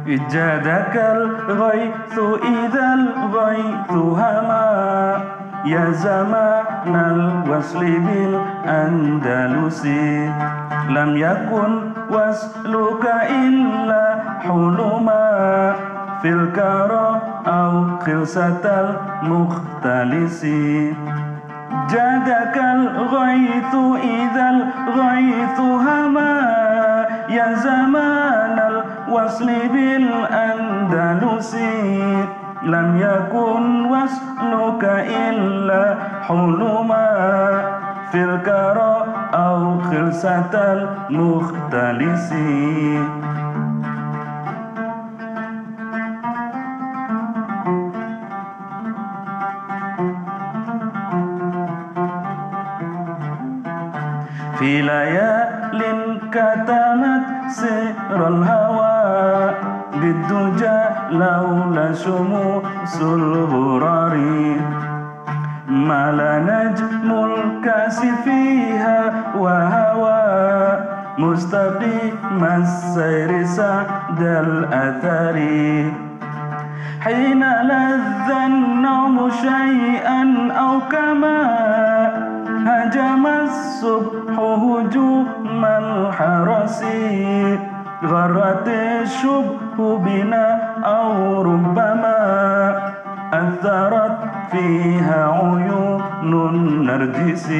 جادك الغيث إذا الغيث هما يا زمان الوصل بالأندلس لم يكن وصلك إلا حلما في الكرى أو خلصة المختلس جادك الغيث إذا الغيث هما يا زمان الوصل بالأندلس لم يكن وصلك إلا حلما في الكرى أو خلصة المختلس في ليال كتمت سر الهوى بالدجى لولا شموس الغرار مال نجم الكاس فيها وهوى مستقيم السير سعد الأثر حين لذ النوم شيئا أو كما هجم الصبح هجوم الحرس غرت الشبه بنا أو ربما أثرت فيها عيون النرجس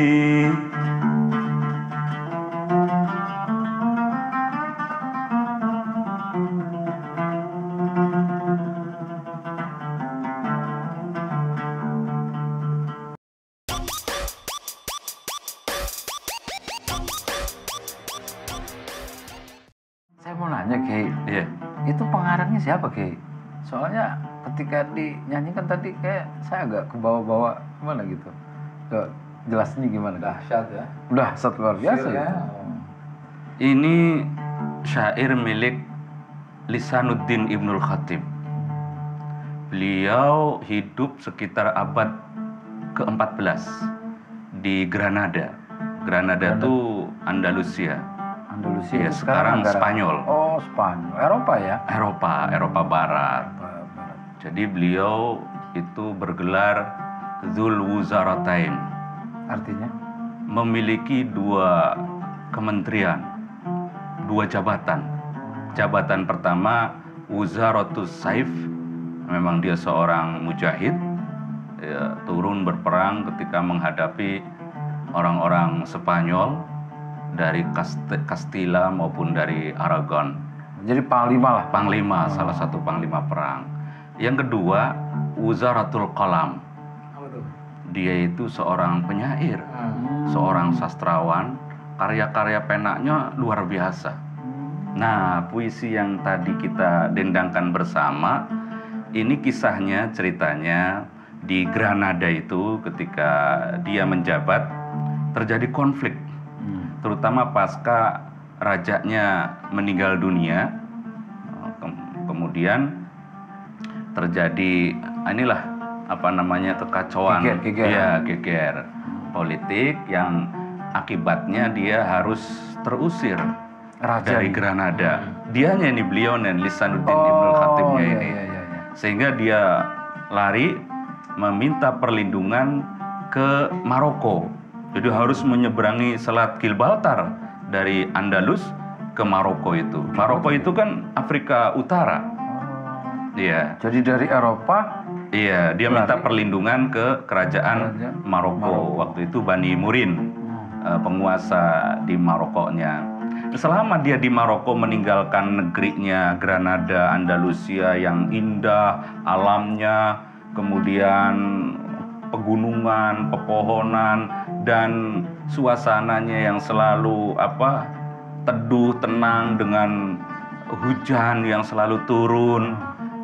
Saya mau nanya, Kiai, itu pengarangnya siapa, Kiai? Soalnya ketika dinyanyikan tadi kayak saya agak ke bawah-bawah gimana gitu. Ke jelasnya gimana? Dahsyat ya. Dahsyat luar biasa ya. Ini syair milik Lisanuddin Ibnul Khatib. Beliau hidup sekitar abad ke-14 di Granada. Granada itu Andalusia. Andalusia Ya, sekarang negara... Spanyol. Oh, Spanyol. Eropa ya? Eropa Barat. Jadi beliau itu bergelar Dzul Wuzaratain. Artinya? Memiliki 2 kementerian, 2 jabatan. Jabatan pertama Wuzaratus Saif, memang dia seorang mujahid, ya, turun berperang ketika menghadapi orang-orang Spanyol dari Castilla maupun dari Aragon. Jadi panglima lah. Panglima, salah satu panglima perang. Yang kedua, Wuzaratul Qalam. Dia itu seorang penyair, seorang sastrawan, karya-karya penaknya luar biasa. Nah, puisi yang tadi kita dendangkan bersama, ini kisahnya, ceritanya di Granada itu ketika dia menjabat terjadi konflik. Terutama pasca rajanya meninggal dunia, kemudian terjadi inilah apa namanya kekacauan, geger politik yang akibatnya dia harus terusir dari Granada. Dianya ini beliau nih Lisanuddin Ibnul Khatibnya ini, sehingga dia lari meminta perlindungan ke Maroko. Jadi harus menyeberangi Selat Gibraltar dari Andalus ke Maroko itu. Maroko itu kan Afrika Utara. Iya. Jadi dari Eropa. Iya, dia minta perlindungan ke kerajaan Maroko. Waktu itu Bani Murin, penguasa di Marokonya. Selama dia di Maroko meninggalkan negerinya Granada, Andalusia yang indah alamnya, kemudian pegunungan, pepohonan, dan suasananya yang selalu teduh, tenang dengan hujan yang selalu turun.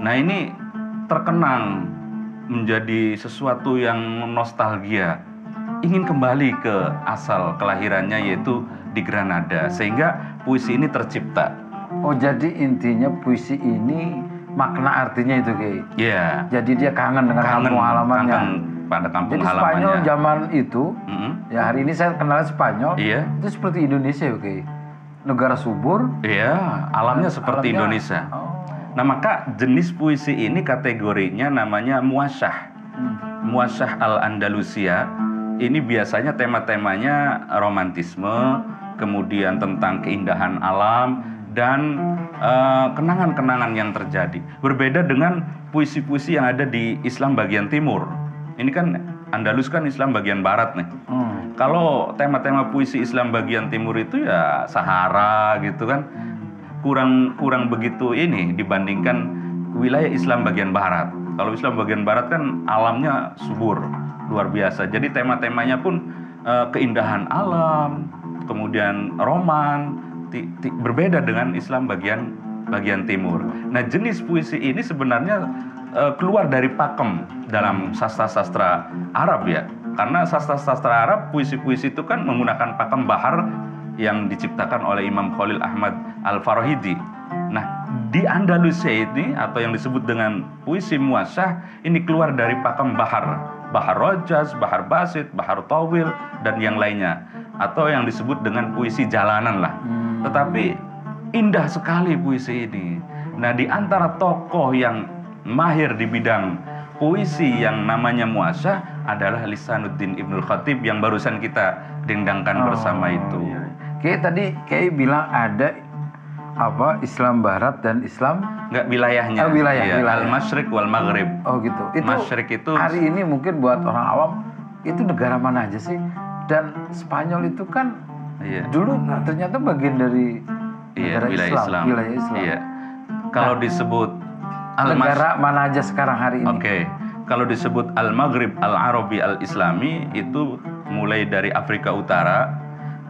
Nah, ini terkenang menjadi sesuatu yang nostalgia, ingin kembali ke asal kelahirannya yaitu di Granada, sehingga puisi ini tercipta. Oh, jadi intinya puisi ini makna artinya itu, Ki. Iya. Jadi dia kangen dengan kampung halamannya. Pada kampung jadi halamannya. Spanyol zaman itu, ya hari ini saya kenal Spanyol, itu seperti Indonesia, Ki. Negara subur. Iya, alamnya seperti Indonesia. Nah, maka jenis puisi ini kategorinya namanya muasyah. Muasyah al-Andalusia. Ini biasanya tema-temanya romantisme, kemudian tentang keindahan alam dan kenangan-kenangan yang terjadi. Berbeda dengan puisi-puisi yang ada di Islam bagian timur. Ini kan Andalus kan Islam bagian barat nih. Kalau tema-tema puisi Islam bagian timur itu ya Sahara gitu kan. Kurang begitu ini dibandingkan wilayah Islam bagian barat. Kalau Islam bagian barat kan alamnya subur, luar biasa. Jadi tema-temanya pun keindahan alam, kemudian roman, berbeda dengan Islam bagian timur. Nah, jenis puisi ini sebenarnya keluar dari pakem dalam sastra-sastra Arab ya. Karena sastra-sastra Arab, puisi-puisi itu kan menggunakan pakem bahar yang diciptakan oleh Imam Khalil Ahmad Al-Farahidi. Nah, di Andalusia ini atau yang disebut dengan puisi muasyah ini keluar dari pakem bahar, bahar Rojaz, bahar Basit, bahar Tawil dan yang lainnya, atau yang disebut dengan puisi jalanan lah. Tetapi indah sekali puisi ini. Nah, di antara tokoh yang mahir di bidang puisi yang namanya muasyah adalah Lisanuddin Ibnul Khatib yang barusan kita dendangkan bersama itu. Iya. Kayak tadi kayak bilang ada apa Islam Barat dan Islam nggak wilayahnya. Wilayah. Al-Masyriq wal Maghrib. Oh gitu. Itu Masyriq itu hari ini mungkin buat orang awam itu negara mana aja sih? Dan Spanyol itu kan dulu ternyata bagian dari negara wilayah Islam. Wilayah Islam. Iya. Kalau disebut negara mana aja sekarang hari ini? Oke. Kalau disebut Al-Maghrib Al-Arabi Al-Islami itu mulai dari Afrika Utara,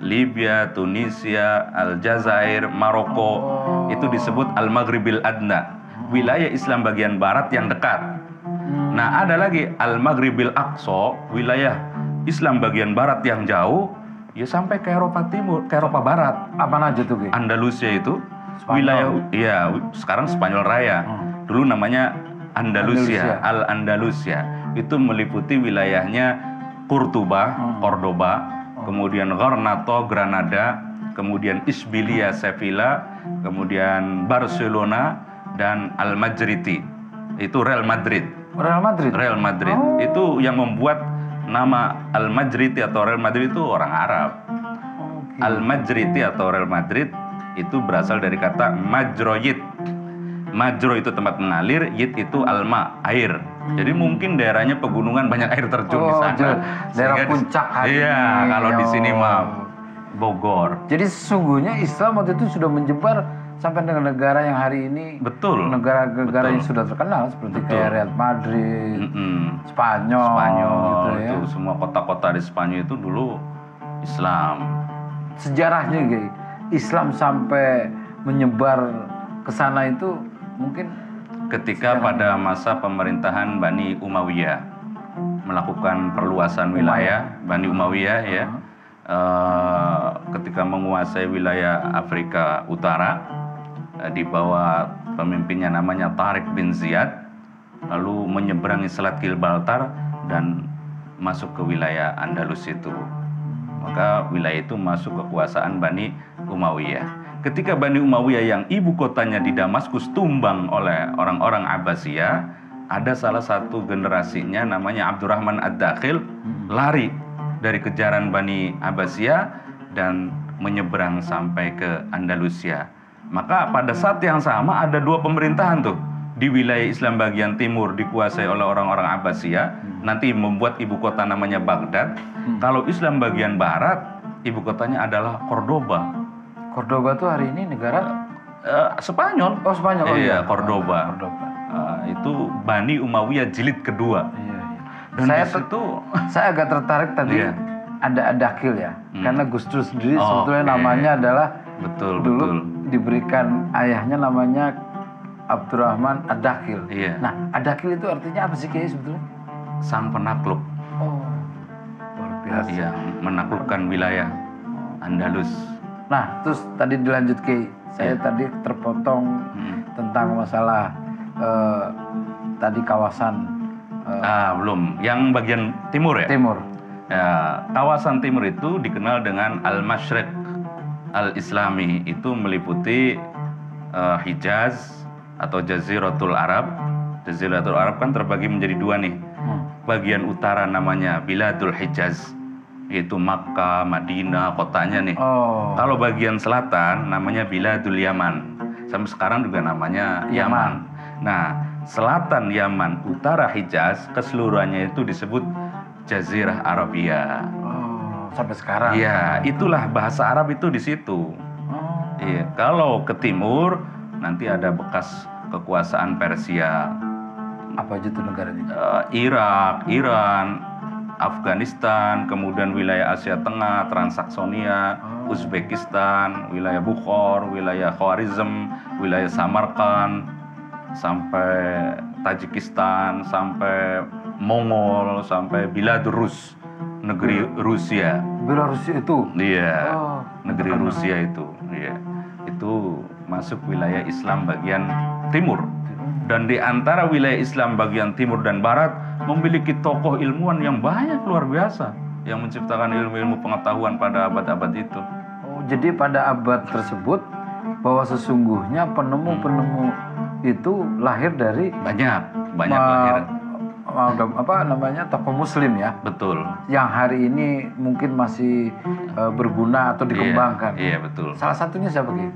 Libya, Tunisia, Aljazair, Maroko, itu disebut Al-Maghribil Adna, wilayah Islam bagian barat yang dekat. Nah, ada lagi Al-Maghribil Aqsa, wilayah Islam bagian barat yang jauh, ya sampai ke Eropa Timur, ke Eropa Barat. Apa aja tuh, Ki? Andalusia itu Spanyol. wilayah, ya sekarang Spanyol Raya. Dulu namanya Andalusia, Al-Andalusia. Itu meliputi wilayahnya Kurtuba, Cordoba, kemudian Granada, Granada, kemudian Isbilia, Sevilla, kemudian Barcelona, dan Al-Majriti. Itu Real Madrid. Real Madrid? Real Madrid. Itu yang membuat nama Al-Majriti atau Real Madrid itu orang Arab. Al-Majriti atau Real Madrid itu berasal dari kata majroyit. Majro itu tempat mengalir, yit itu alma, air. Jadi mungkin daerahnya pegunungan banyak air terjun di sana. Daerah puncak hari Iya, ini. kalau di sini mah Bogor. Jadi sesungguhnya Islam waktu itu sudah menyebar sampai dengan negara yang hari ini negara-negara yang sudah terkenal seperti kayak Real Madrid, Spanyol gitu ya. Itu semua kota-kota di Spanyol itu dulu Islam. Sejarahnya gitu, Islam sampai menyebar ke sana itu mungkin ketika pada masa pemerintahan Bani Umayyah melakukan perluasan wilayah Bani Umayyah ya, ketika menguasai wilayah Afrika Utara di bawah pemimpinnya namanya Tariq bin Ziyad, lalu menyeberangi Selat Gibraltar dan masuk ke wilayah Andalus itu. Maka wilayah itu masuk kekuasaan Bani Umayyah. Ketika Bani Umayyah yang ibu kotanya di Damaskus tumbang oleh orang-orang Abbasiyah, ada salah satu generasinya namanya Abdurrahman Ad-Dakhil lari dari kejaran Bani Abbasiyah dan menyeberang sampai ke Andalusia. Maka pada saat yang sama ada dua pemerintahan tuh di wilayah Islam bagian timur dikuasai oleh orang-orang Abbasiyah, nanti membuat ibu kota namanya Baghdad. Kalau Islam bagian barat, ibu kotanya adalah Cordoba. Cordoba tuh hari ini negara Spanyol. Oh, Spanyol. Oh, iya, Cordoba. Itu Bani Umayyah jilid kedua. Iya. Dan saya agak tertarik tadi ada Ad-Dakhil ya. Karena Gus Dur sendiri sebetulnya namanya adalah dulu diberikan ayahnya namanya Abdurrahman Ad-Dakhil. Iya. Nah, Ad-Dakhil itu artinya apa sih Kiai sebetulnya? Sang penakluk. Oh, luar biasa. Iya, menaklukkan wilayah Andalus. Nah, terus tadi dilanjut Kiai. Saya tadi terpotong tentang masalah tadi kawasan. Belum. Yang bagian timur ya? Timur. Ya, kawasan timur itu dikenal dengan Al-Masyriq Al-Islami. Itu meliputi Hijaz, atau Jaziratul Arab. Jaziratul Arab kan terbagi menjadi dua nih. Bagian utara namanya Biladul Hijaz, yaitu Makkah, Madinah, kotanya nih. Kalau bagian selatan namanya Biladul Yaman. Sampai sekarang juga namanya Yaman. Nah, selatan Yaman, utara Hijaz, keseluruhannya itu disebut Jazirah Arabia. Sampai sekarang. Iya, itulah bahasa Arab itu di situ. Iya, kalau ke timur nanti ada bekas kekuasaan Persia. Apa aja tuh negaranya? Irak, Iran, Afghanistan, kemudian wilayah Asia Tengah, Transaksonia, Uzbekistan, wilayah Bukhor, wilayah Khwarizm, wilayah Samarkand, sampai Tajikistan, sampai Mongol, sampai Belarus, negeri Rusia. Belarus itu? Iya, negeri Rusia itu. Iya, itu masuk wilayah Islam bagian timur. Dan di antara wilayah Islam bagian timur dan barat memiliki tokoh ilmuwan yang banyak luar biasa yang menciptakan ilmu-ilmu pengetahuan pada abad-abad itu. Jadi pada abad tersebut bahwa sesungguhnya penemu-penemu itu lahir dari banyak lahir. Tokoh Muslim ya. Betul. Yang hari ini mungkin masih berguna atau dikembangkan. Iya, betul. Salah satunya siapa Ki?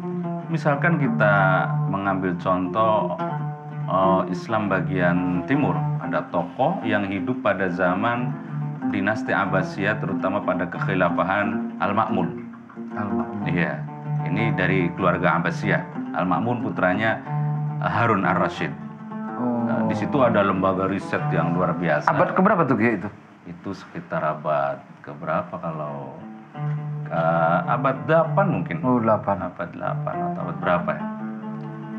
Misalkan kita mengambil contoh Islam bagian timur, ada tokoh yang hidup pada zaman dinasti Abbasiyah, terutama pada kekhilafahan Al-Ma'mun. Iya, ini dari keluarga Abbasiyah. Al-Ma'mun putranya Harun Ar-Rasyid. Di situ ada lembaga riset yang luar biasa. Abad keberapa tuh Ki itu? Itu sekitar abad keberapa kalau abad 8 mungkin. 8. Abad 8 atau abad berapa ya?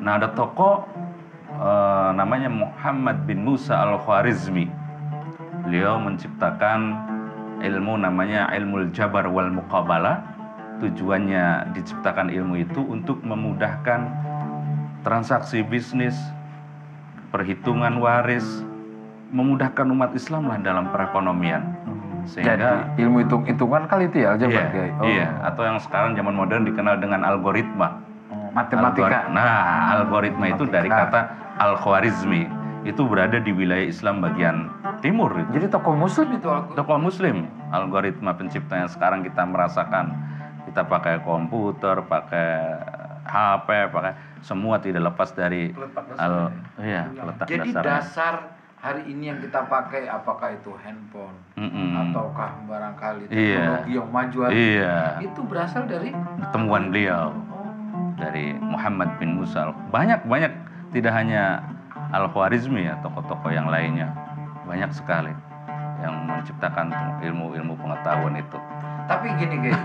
Nah, ada tokoh namanya Muhammad bin Musa Al-Khwarizmi. Beliau menciptakan ilmu namanya ilmu Jabar wal Muqabalah. Tujuannya diciptakan ilmu itu untuk memudahkan transaksi bisnis, perhitungan waris, memudahkan umat Islam lah dalam perekonomian. Sehingga jadi, ilmu hitung-hitungan kali itu ya aljabar. Iya, atau yang sekarang zaman modern dikenal dengan algoritma. Matematika. Algoritma itu dari kata Al-Khwarizmi. Itu berada di wilayah Islam bagian timur. Jadi tokoh Muslim itu? Tokoh Muslim. Algoritma pencipta yang sekarang kita merasakan. Kita pakai komputer, pakai HP, pakai semua tidak lepas dari letak jadi dasarnya. Dasar hari ini yang kita pakai, apakah itu handphone ataukah barangkali teknologi yang maju hari ini, itu berasal dari temuan beliau, dari Muhammad bin Musa. Banyak tidak hanya Al-Khwarizmi ya, tokoh-tokoh yang lainnya banyak sekali yang menciptakan ilmu-ilmu pengetahuan itu. Tapi gini guys,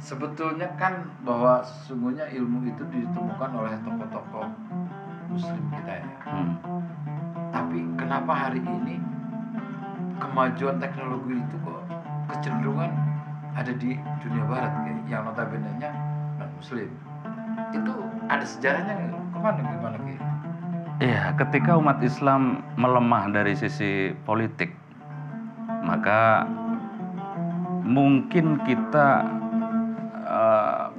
sebetulnya kan bahwa sesungguhnya ilmu itu ditemukan oleh tokoh-tokoh Muslim kita ya. Tapi kenapa hari ini kemajuan teknologi itu kok kecenderungan ada di dunia barat yang notabene-nya non Muslim? Itu ada sejarahnya gimana Ki? Iya, ketika umat Islam melemah dari sisi politik, maka mungkin kita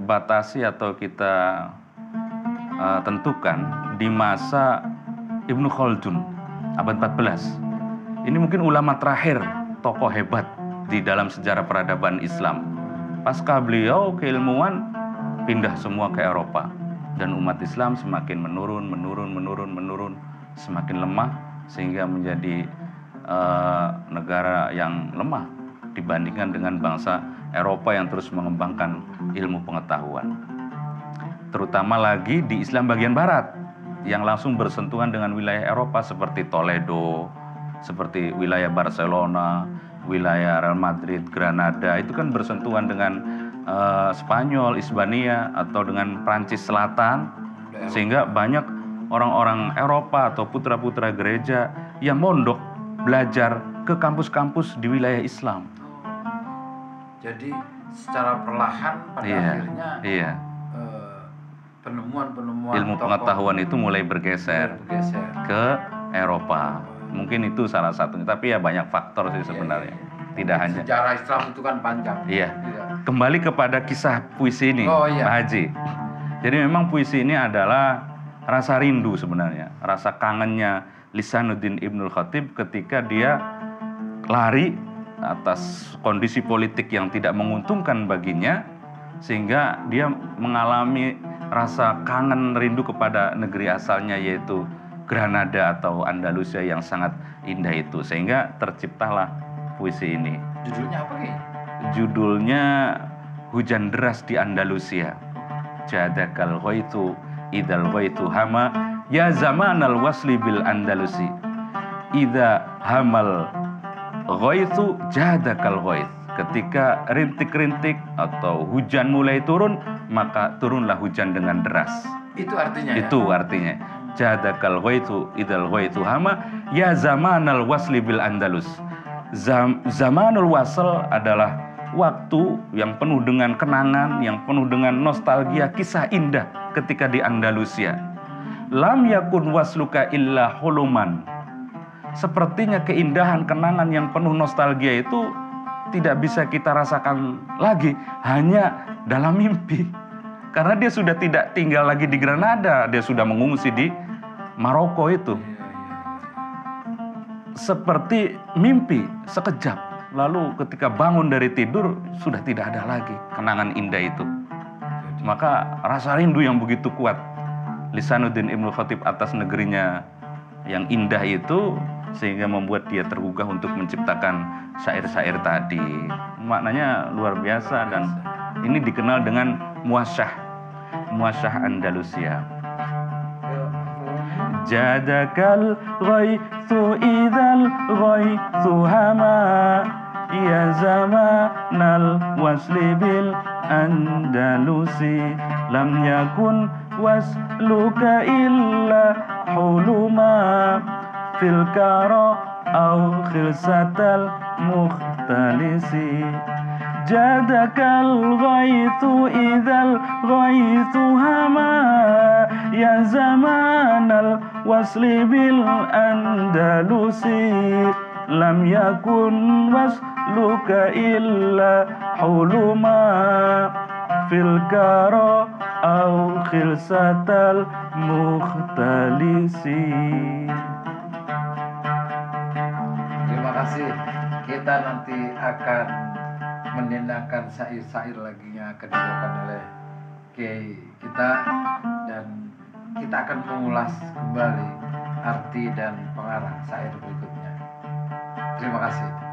batasi atau kita tentukan di masa Ibnu Khaldun abad 14. Ini mungkin ulama terakhir, tokoh hebat di dalam sejarah peradaban Islam. Pasca beliau keilmuan pindah semua ke Eropa dan umat Islam semakin menurun, semakin lemah sehingga menjadi negara yang lemah dibandingkan dengan bangsa Eropa yang terus mengembangkan ilmu pengetahuan. Terutama lagi di Islam bagian barat yang langsung bersentuhan dengan wilayah Eropa seperti Toledo, seperti wilayah Barcelona, wilayah Real Madrid, Granada, itu kan bersentuhan dengan Spanyol, Hispania atau dengan Prancis Selatan, sehingga banyak orang-orang Eropa atau putra-putra gereja yang mondok belajar ke kampus-kampus di wilayah Islam. Jadi secara perlahan pada akhirnya penemuan-penemuan ilmu pengetahuan itu mulai bergeser ke Eropa. Mungkin itu salah satunya, tapi ya banyak faktor sih sebenarnya. Tidak hanya sejarah Islam itu kan panjang. Iya. Kembali kepada kisah puisi ini, Pak Haji. Jadi memang puisi ini adalah rasa rindu sebenarnya, rasa kangennya Lisanuddin Ibnul Khatib ketika dia lari atas kondisi politik yang tidak menguntungkan baginya, sehingga dia mengalami rasa kangen rindu kepada negeri asalnya, yaitu Granada atau Andalusia yang sangat indah itu, sehingga terciptalah puisi ini. Judulnya apa nih? Judulnya Hujan Deras di Andalusia. Jadakal ghaitu idzal ghaitu hama ya zamanal wasli bil Andalusi. Idza hamal ghaitu jadakal ghait. Ketika rintik-rintik atau hujan mulai turun, maka turunlah hujan dengan deras. Itu artinya Itu ya? artinya. Jadakal ghaitu idzal ghaitu hama ya zamanal wasli bil Andalus. Zamanul wasl adalah waktu yang penuh dengan kenangan, yang penuh dengan nostalgia, kisah indah ketika di Andalusia. Lam yakun wasluka illa huluman. Sepertinya keindahan kenangan yang penuh nostalgia itu tidak bisa kita rasakan lagi hanya dalam mimpi. Karena dia sudah tidak tinggal lagi di Granada, dia sudah mengungsi di Maroko itu. Seperti mimpi sekejap. Lalu ketika bangun dari tidur sudah tidak ada lagi kenangan indah itu. Maka rasa rindu yang begitu kuat Lisanuddin Ibnul Khatib atas negerinya yang indah itu, sehingga membuat dia tergugah untuk menciptakan syair-syair tadi. Maknanya luar biasa, dan ini dikenal dengan muasyah Andalusia. Jadakal ghaitu idzal ghaitu hama ya zamanal wasli bil Andalusi. Lam yakun wasluka illa huluma fil kara au khilsatal mukhtalisi. Jadakal ghaitu idzal ghaitu hama ya zamanal wasli bil Andalusi. Lam yakun wasluka illa huluma fil kara au khilsatal mukhtalisi. Terima kasih. Kita nanti akan mendengarkan syair-syair lagi yang akan dibawakan oleh Kiai kita, dan kita akan mengulas kembali arti dan pengarang syair berikutnya. Terima kasih.